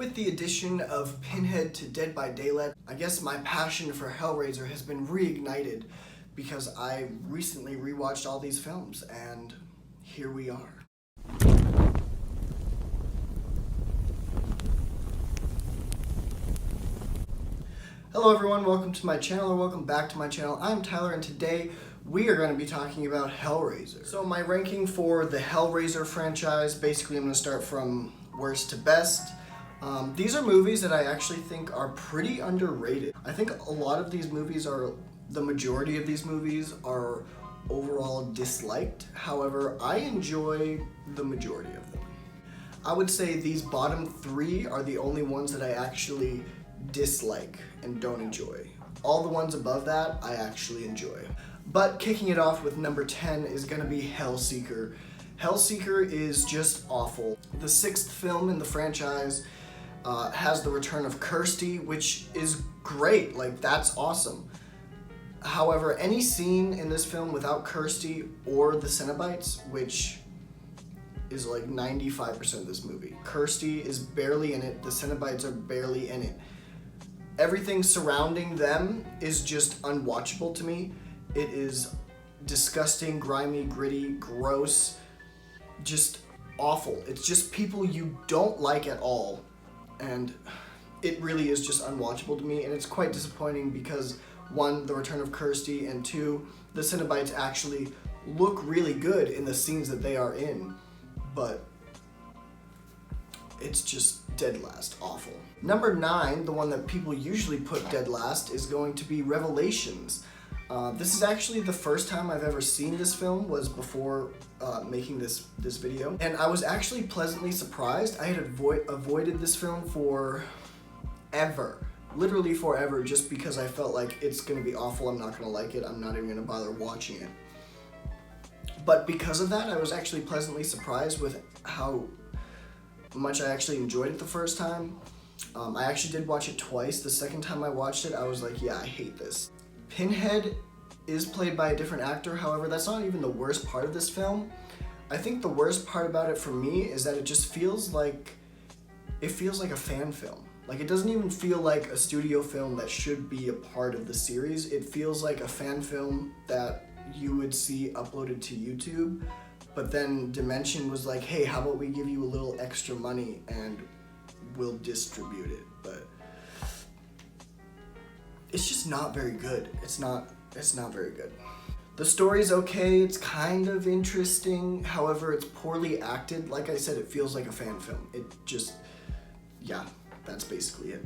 With the addition of Pinhead to Dead by Daylight, I guess my passion for Hellraiser has been reignited because I recently rewatched all these films, and here we are. Hello everyone, welcome to my channel, or welcome back to my channel. I'm Tyler, and today we are going to be talking about Hellraiser. So my ranking for the Hellraiser franchise, basically I'm going to start from worst to best. These are movies that I actually think are pretty underrated. I think a lot of these movies the majority of these movies are overall disliked. However, I enjoy the majority of them. I would say these bottom three are the only ones that I actually dislike and don't enjoy. All the ones above that, I actually enjoy. But kicking it off with number 10 is gonna be Hellseeker. Hellseeker is just awful. The sixth film in the franchise has the return of Kirsty, which is great, like that's awesome. However, any scene in this film without Kirsty or the Cenobites, which is like 95% of this movie. Kirsty is barely in it, the Cenobites are barely in it. Everything surrounding them is just unwatchable to me. It is disgusting, grimy, gritty, gross, just awful. It's just people you don't like at all. And it really is just unwatchable to me, and it's quite disappointing because one, the return of Kirsty, and two, the Cenobites actually look really good in the scenes that they are in, but it's just dead last awful. Number 9, the one that people usually put dead last, is going to be Revelations. This is actually the first time I've ever seen this film, was before making this video. And I was actually pleasantly surprised. I had avoided this film forever, literally forever, just because I felt like it's gonna be awful, I'm not gonna like it, I'm not even gonna bother watching it. But because of that, I was actually pleasantly surprised with how much I actually enjoyed it the first time. I actually did watch it twice. The second time I watched it, I was like, yeah, I hate this. Pinhead is played by a different actor, however, that's not even the worst part of this film. I think the worst part about it for me is that it just feels like a fan film. Like, it doesn't even feel like a studio film that should be a part of the series. It feels like a fan film that you would see uploaded to YouTube, but then Dimension was like, hey, how about we give you a little extra money and we'll distribute it. But it's just not very good. It's not very good. The story's okay, it's kind of interesting, however, it's poorly acted. Like I said, it feels like a fan film. It just, yeah, that's basically it.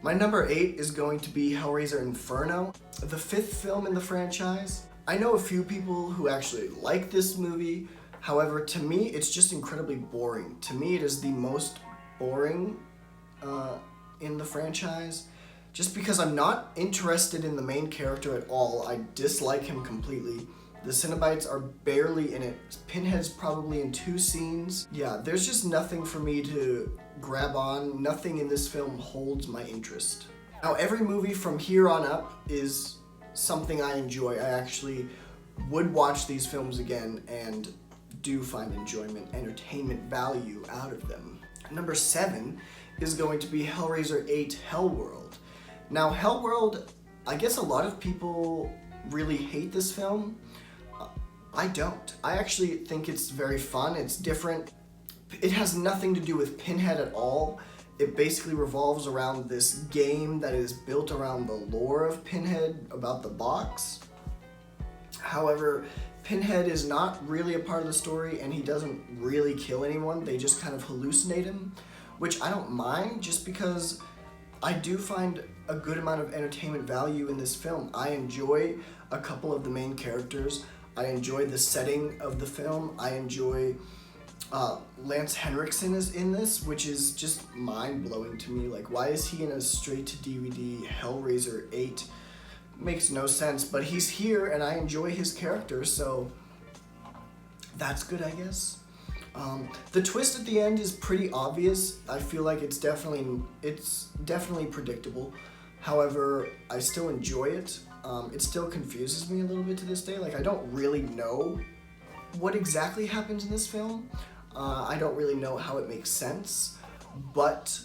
My number 8 is going to be Hellraiser Inferno, the 5th film in the franchise. I know a few people who actually like this movie, however, to me, it's just incredibly boring. To me, it is the most boring in the franchise. Just because I'm not interested in the main character at all. I dislike him completely. The Cenobites are barely in it. Pinhead's probably in 2 scenes. Yeah, there's just nothing for me to grab on. Nothing in this film holds my interest. Now, every movie from here on up is something I enjoy. I actually would watch these films again and do find entertainment value out of them. Number 7 is going to be Hellraiser 8 Hellworld. Now, Hellworld, I guess a lot of people really hate this film. I don't. I actually think it's very fun. It's different. It has nothing to do with Pinhead at all. It basically revolves around this game that is built around the lore of Pinhead about the box. However, Pinhead is not really a part of the story, and he doesn't really kill anyone. They just kind of hallucinate him, which I don't mind, just because I do find a good amount of entertainment value in this film. I enjoy a couple of the main characters. I enjoy the setting of the film. I enjoy Lance Henriksen is in this, which is just mind-blowing to me. Like, why is he in a straight-to-DVD Hellraiser 8? Makes no sense, but he's here and I enjoy his character, so that's good, I guess. The twist at the end is pretty obvious. I feel like it's definitely predictable. However, I still enjoy it. It still confuses me a little bit to this day. Like, I don't really know what exactly happens in this film. I don't really know how it makes sense, but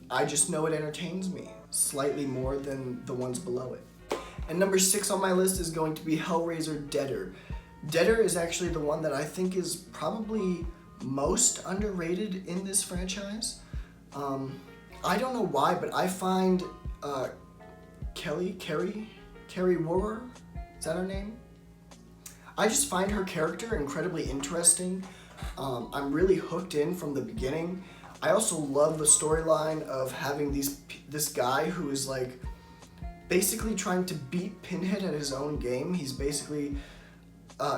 I just know it entertains me slightly more than the ones below it. And number 6 on my list is going to be Hellraiser Deader. Deader is actually the one that I think is probably most underrated in this franchise. I don't know why, but I find Carrie Wurrer, is that her name? I just find her character incredibly interesting. I'm really hooked in from the beginning. I also love the storyline of having this guy who is like basically trying to beat Pinhead at his own game. He's basically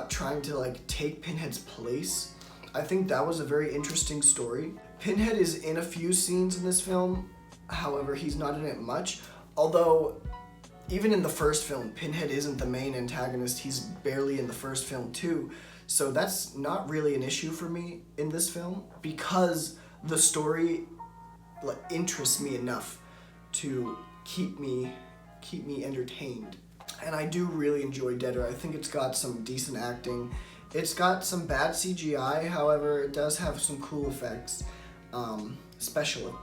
trying to like take Pinhead's place. I think that was a very interesting story. Pinhead is in a few scenes in this film, however, he's not in it much. Although, even in the first film, Pinhead isn't the main antagonist, he's barely in the first film too. So that's not really an issue for me in this film, because the story interests me enough to keep me entertained. And I do really enjoy Deader. I think it's got some decent acting. It's got some bad CGI, however, it does have some cool effects,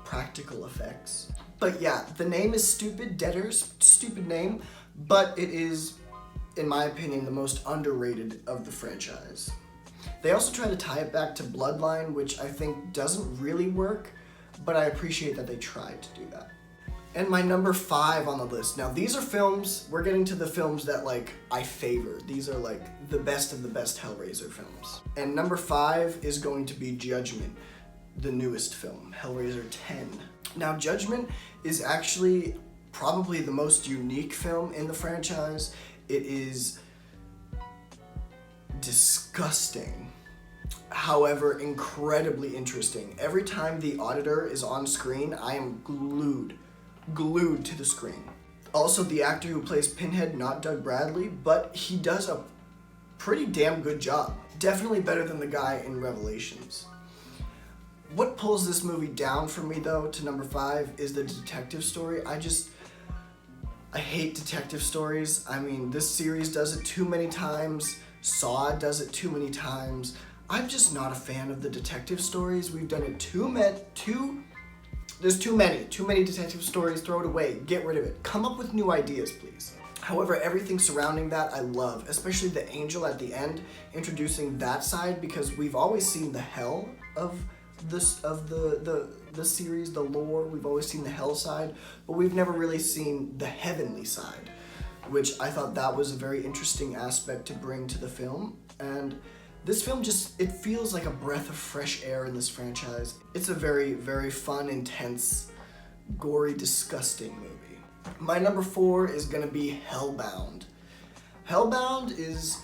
practical effects. But yeah, the name is stupid, Deader's stupid name, but it is, in my opinion, the most underrated of the franchise. They also try to tie it back to Bloodline, which I think doesn't really work, but I appreciate that they tried to do that. And my number 5 on the list. Now these are films, we're getting to the films that like I favor. These are like the best of the best Hellraiser films. And number 5 is going to be Judgment, the newest film, Hellraiser 10. Now Judgment is actually probably the most unique film in the franchise. It is disgusting, however incredibly interesting. Every time the Auditor is on screen, I am glued to the screen. Also, the actor who plays Pinhead, not Doug Bradley, but he does a pretty damn good job. Definitely better than the guy in Revelations. What pulls this movie down for me though to number 5 is the detective story. I hate detective stories. I mean, this series does it too many times. Saw does it too many times. I'm just not a fan of the detective stories. We've done it there's too many detective stories. Throw it away, get rid of it. Come up with new ideas, please. However, everything surrounding that I love, especially the angel at the end, introducing that side, because we've always seen the hell of the series, the lore. We've always seen the hell side, but we've never really seen the heavenly side, which I thought that was a very interesting aspect to bring to the film. And this film it feels like a breath of fresh air in this franchise. It's a very, very fun, intense, gory, disgusting movie. My number 4 is gonna be Hellbound. Hellbound is,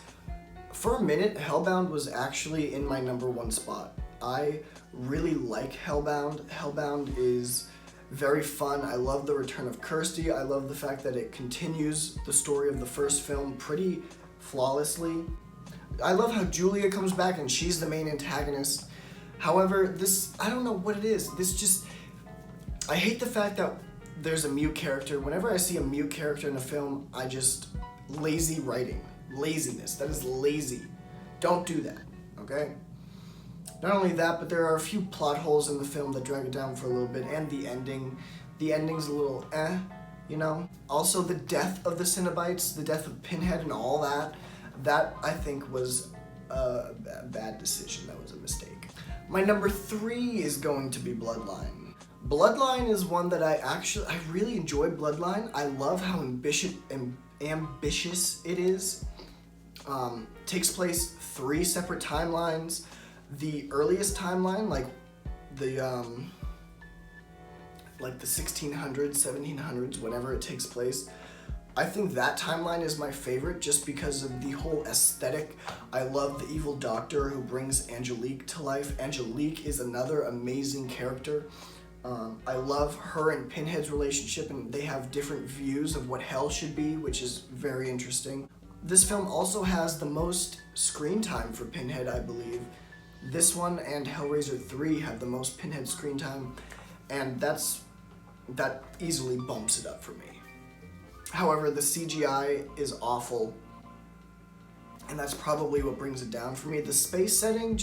for a minute, Hellbound was actually in my number 1 spot. I really like Hellbound. Hellbound is very fun. I love the return of Kirsty. I love the fact that it continues the story of the first film pretty flawlessly. I love how Julia comes back and she's the main antagonist. However, I don't know what it is. I hate the fact that there's a mute character. Whenever I see a mute character in a film, lazy writing. Laziness. That is lazy. Don't do that, okay? Not only that, but there are a few plot holes in the film that drag it down for a little bit, and the ending. The ending's a little you know? Also, the death of the Cenobites, the death of Pinhead and all that I think was a bad decision. That was a mistake. My number 3 is going to be Bloodline. Bloodline is one that I really enjoy Bloodline. I love how ambitious it is. Takes place 3 separate timelines. The earliest timeline, like the 1600s, 1700s, whenever it takes place, I think that timeline is my favorite just because of the whole aesthetic. I love the evil doctor who brings Angelique to life. Angelique is another amazing character. I love her and Pinhead's relationship, and they have different views of what hell should be, which is very interesting. This film also has the most screen time for Pinhead, I believe. This one and Hellraiser 3 have the most Pinhead screen time, and that easily bumps it up for me. However, the CGI is awful, and that's probably what brings it down for me. The space setting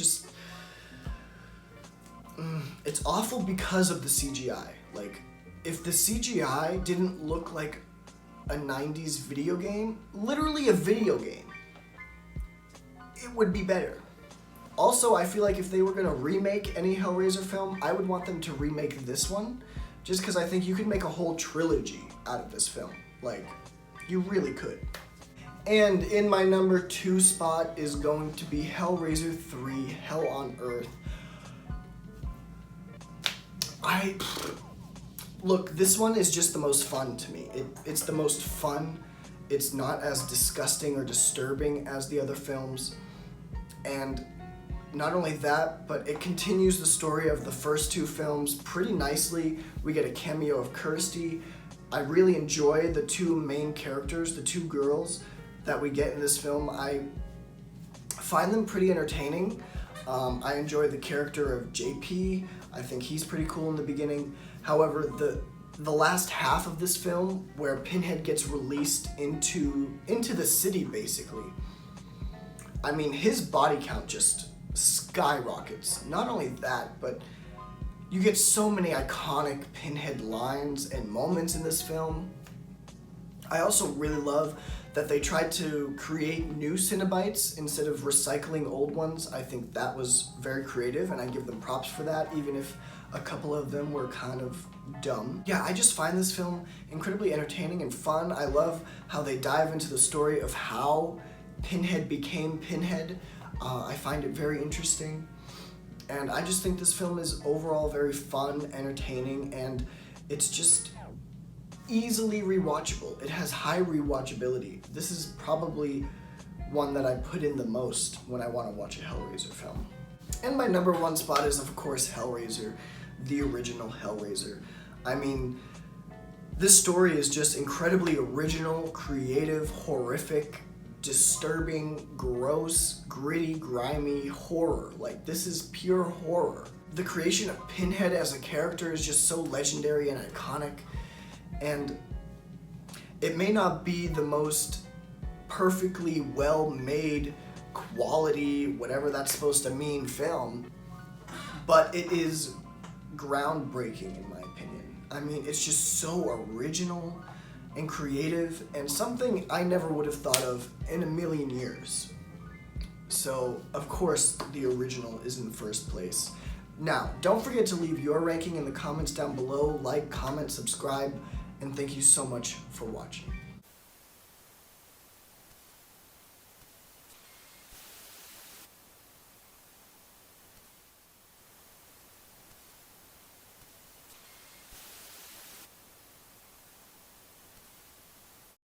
it's awful because of the CGI. Like, if the CGI didn't look like a 90s video game, literally a video game, it would be better. Also, I feel like if they were gonna remake any Hellraiser film, I would want them to remake this one, just because I think you could make a whole trilogy out of this film. Like, you really could. And in my number 2 spot is going to be Hellraiser 3, Hell on Earth. Look, this one is just the most fun to me. It's the most fun. It's not as disgusting or disturbing as the other films. And not only that, but it continues the story of the first 2 films pretty nicely. We get a cameo of Kirsty. I really enjoy the 2 main characters, the 2 girls that we get in this film. I find them pretty entertaining. I enjoy the character of JP. I think he's pretty cool in the beginning. However, the last half of this film, where Pinhead gets released into the city, basically, I mean, his body count just skyrockets. Not only that, but you get so many iconic Pinhead lines and moments in this film. I also really love that they tried to create new Cenobites instead of recycling old ones. I think that was very creative, and I give them props for that, even if a couple of them were kind of dumb. Yeah, I just find this film incredibly entertaining and fun. I love how they dive into the story of how Pinhead became Pinhead. I find it very interesting, and I just think this film is overall very fun, entertaining, and it's just easily rewatchable. It has high rewatchability. This is probably one that I put in the most when I want to watch a Hellraiser film. And my number 1 spot is, of course, Hellraiser, the original Hellraiser. I mean, this story is just incredibly original, creative, horrific, disturbing, gross, gritty, grimy horror. Like, this is pure horror. The creation of Pinhead as a character is just so legendary and iconic, and it may not be the most perfectly well-made, quality, whatever that's supposed to mean, film, but it is groundbreaking in my opinion. I mean, it's just so original and creative, and something I never would have thought of in a million years. So, of course, the original is in first place. Now, don't forget to leave your ranking in the comments down below. Like, comment, subscribe, and thank you so much for watching.